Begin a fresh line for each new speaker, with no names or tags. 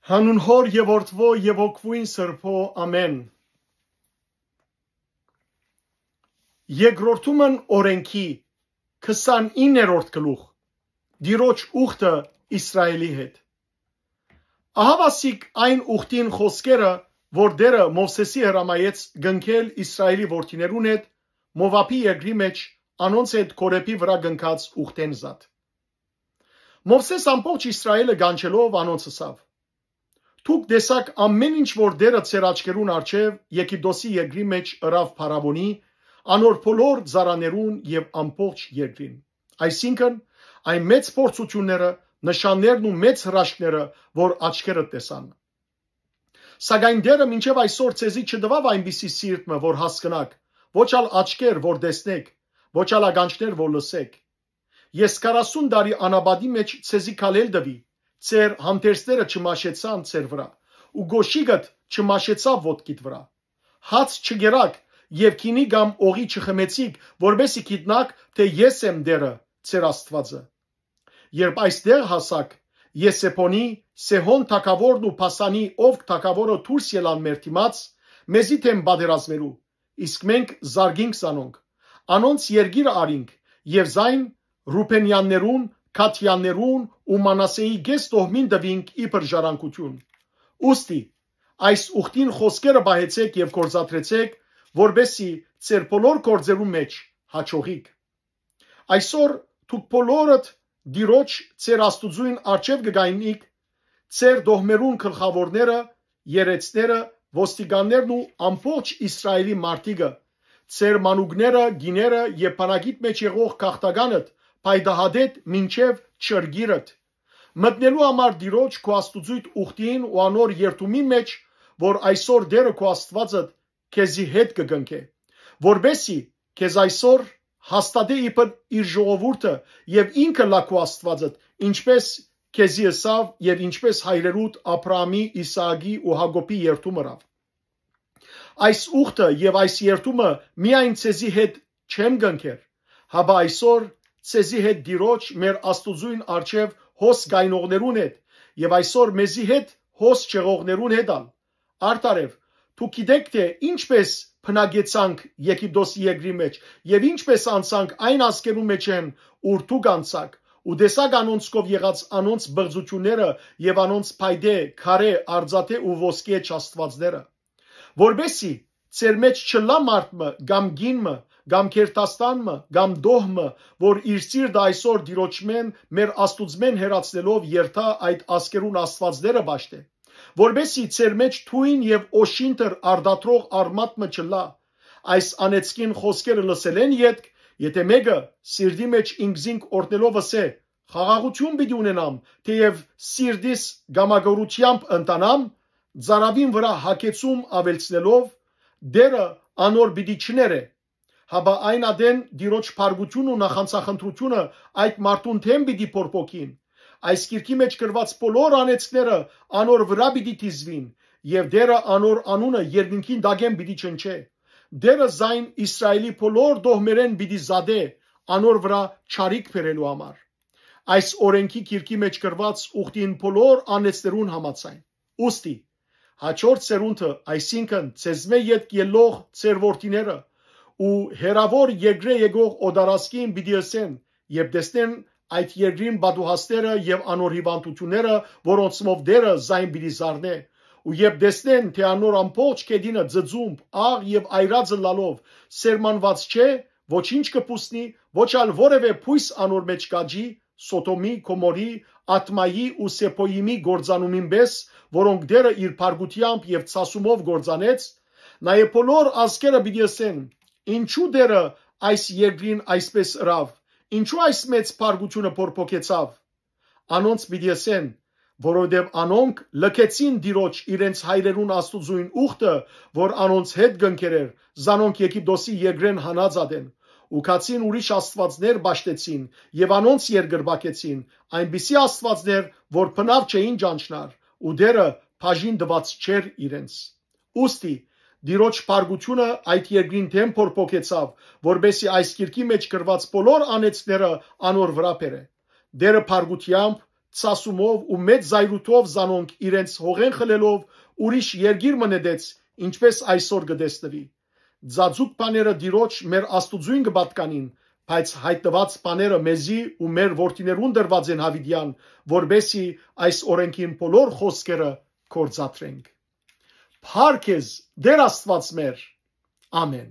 Հանուն հոր եւ որդվո եւ օգվույն սրբո ամեն։ Երկրորդումն օրենքի 29-րդ գլուխ Դիրոջ ուխտը Իսրայելի հետ։ Ահավասիկ այն ուխտին խոսքերը, որ դերը Մովսեսի հրամայեց գնքել Իսրայելի որդիներուն հետ Մովաբի երկրի մեջ անոնց հետ Կորեբի վրա գնքած ուխտեն զատ։ Մովսես ամբողջ Իսրայելը գանչելով անոնց ասավ. Թուք դեսակ ամեն ինչ որ դերը ծեր աչքերուն արջև Եգիպտոսի երկրի մեջ ըրավ փարավոնի, անոր բոլոր ծառաներուն եւ ամբողջ երկրին։ Այսինքն այն մեծ փորձությունները, նշաններն ու մեծ հրաշքները, որ աչքերը տեսան։ Սակայն դերը մինչև այսօր ցեզի չդվավ այնպիսի սիրտը, որ հասկնաք, ոչ ալ աչքեր, որ տեսնեք, ոչ ալ ականջներ, որ լսեք։ Ես 40 տարի անաբադի մեջ ցեզի քալել դվի, ծեր համտերսները չմաշեցան ծեր վրա, ու գոշիգդ չմաշեցավ ոտքիդ վրա։ Հաց չգերակ եւ քինի կամ օղի չխմեցիք, որբեսի գիտնաք, թե ես եմ դերը ծեր Աստվածը։ Երբ այստեղ հասակ, Եսեպոնի, Սեհոն թագավորն ու Փասանի ով թագավորը դուրս ելան մեր դիմաց, մեզի թեմ բادرազմելու, իսկ մենք զարգինք սանոնք, անոնց երգիրը արինք եւ զայն Ռուբենյաններուն, Քաթյաններուն ու Մանասեի գես տոհմին դվինք իբր ժառանգություն։ Ուստի այս ուխտին խոսքերը բահեցեք եւ կորզատրեցեք, որբեսի ծեր բոլոր գործերու մեջ հաջողիկ։ Այսօր դուք բոլորդ Դիրոջ ծեր Աստուծույն արչև գգայնիք, ծեր դոհմերուն գլխավորները, երեցները, ոստիկաններն ու ամբողջ Իսրայելի մարտիկը, ծեր մանուկները, գիները եւ բանակիդ մեջ եղող քաղաքականդ, պայդահադետ մինչև չրգիրդ, մտնելու համար Դիրոջ քո Աստուծույթ ուխտին ու անոր երթումի մեջ, որ այսօր դերը քո Աստվածը քեզի հետ կգնքե, որբեսի քեզ այսօր հաստատե իբր իր ժողովուրդը եւ ինքը լա քո Աստվածը, ինչպես քեզի ըսավ եւ ինչպես հայրերուդ Աբրահամի, Իսահակի ու Հակոբի երթումը ռավ։ Այս ուխտը եւ այս երթումը միայն ցեզի հետ չեմ գնքեր, հաբա այսօր ցեզի հետ Դիրոջ մեր Աստուծույն արչև հոս գայնողներուն հետ եւ այսօր մեզի հետ հոս չեղողներուն հետ ալ։ Արտարև դուք գիտեք թե ինչպես փնագեցանք Եգիպտոսի երկրի մեջ եւ ինչպես անցանք այն ասկերու մեջ են ուր դուք անցաք ու դեսակ անոնցկով եղած անոնց բղծությունները եւ անոնց փայդե քարե արձատե ու ոսկե չաստվածները որբեսի ծեր մեջ չլա մարդը կամ գինը կամ քերտաստանը կամ դոհմը որ իր սիրտը այսօր Դիրոջմեն մեր Աստուծմեն հերացնելով երթա այդ ասկերուն աստվածները ճաշտե որբեսի ծեր մեջ թույն եւ օշինտր արդատրող արմատը չլա այս անեցքին խոսքերը լսել են յետք եթե մեկը սիրտի մեջ ինքզինք օրտնելով ասե խաղաղություն պիտի ունենամ թեև սիրտիս գամագորությամբ ընտանամ ծարավին վրա հակեցում ավելցնելով դերը անոր պիտի չներե հաբա այն ադեն Դիրոջ փարգություն ու նախանցախնդրությունը այդ մարդուն թեմ պիտի փորփոքին այս գիրքի մեջ գրված բոլոր անեցքները անոր վրա պիտի դիզվին եւ դերը անոր անունը երկնքին դագեն պիտի չնչե դերը զայն Իսրայելի բոլոր դոհմերեն պիտի զադե անոր վրա չարիք բերելու համար այս օրենքի գիրքի մեջ գրված ուխտին բոլոր անեցներուն համաձայն ուստի հաջորդ սերունդը այսինքն ցեզմե յետ ելող ծեր որդիները ու հերավոր երկրե եկող օդարասկին պիտի ասեն եւ տեսնեն այդ երկրին բադուհաստերը եւ անոր հիվանդությունները որոնցմով դերը զայն պիտի զարնե ու երբ տեսնեն թե անոր ամբողջ կեդինը ձծում աղ եւ այրածը լալով սերմանված չէ ոչինչ կփուսնի ոչ ալ որևէ փույս անոր մեջ կաջի Սոդոմի, Գոմորի, Ադմայի ու Սեփոյիմի գործանումին պես որոնք դերը իր փարգությամբ եւ ցասումով գործանեց նաեւ բոլոր ազգերը պիտի ասեն ինչու դերը այս երկրին այսպես ըրավ ինչու այս մեծ փարգությունը փորփոքեցավ անոնց պիտի ասեն որովհետև անոնք լքեցին Դիրոջ իրենց հայրերուն Աստուծույն ուխտը որ անոնց հետ գնքերեր զանոնք Եգիպտոսի երկրեն հանած ադեն ու քացին ուրիշ աստվածներ ճաշտեցին եւ անոնց երկրբակեցին այնպիսի աստվածներ որ բնավ չէին ճանչնար ու դերը բաժին դված չէր իրենց ուստի Դիրոջ փարգությունը այդ երկրին թեմ փորփոքեցավ որբեսի այս գիրքի մեջ գրված բոլոր անեցքները անոր վրա բերե դերը փարգությամբ ցասումով ու մեծ զայրույթով զանոնք իրենց հողեն խլելով ուրիշ երգիր մնետեց, ինչպես այսօր կտեսնվի։ Ձաձուկ բաները դիրոջ մեր աստուծույն կպատկանին, բայց հայտնված բաները մեզի ու մեր որդիներուն դրված են հավիդյան, որբեսի այս օրենքին բոլոր խոսքերը կործատրենք։ Փառք Դեր Աստված մեր։ Ամեն։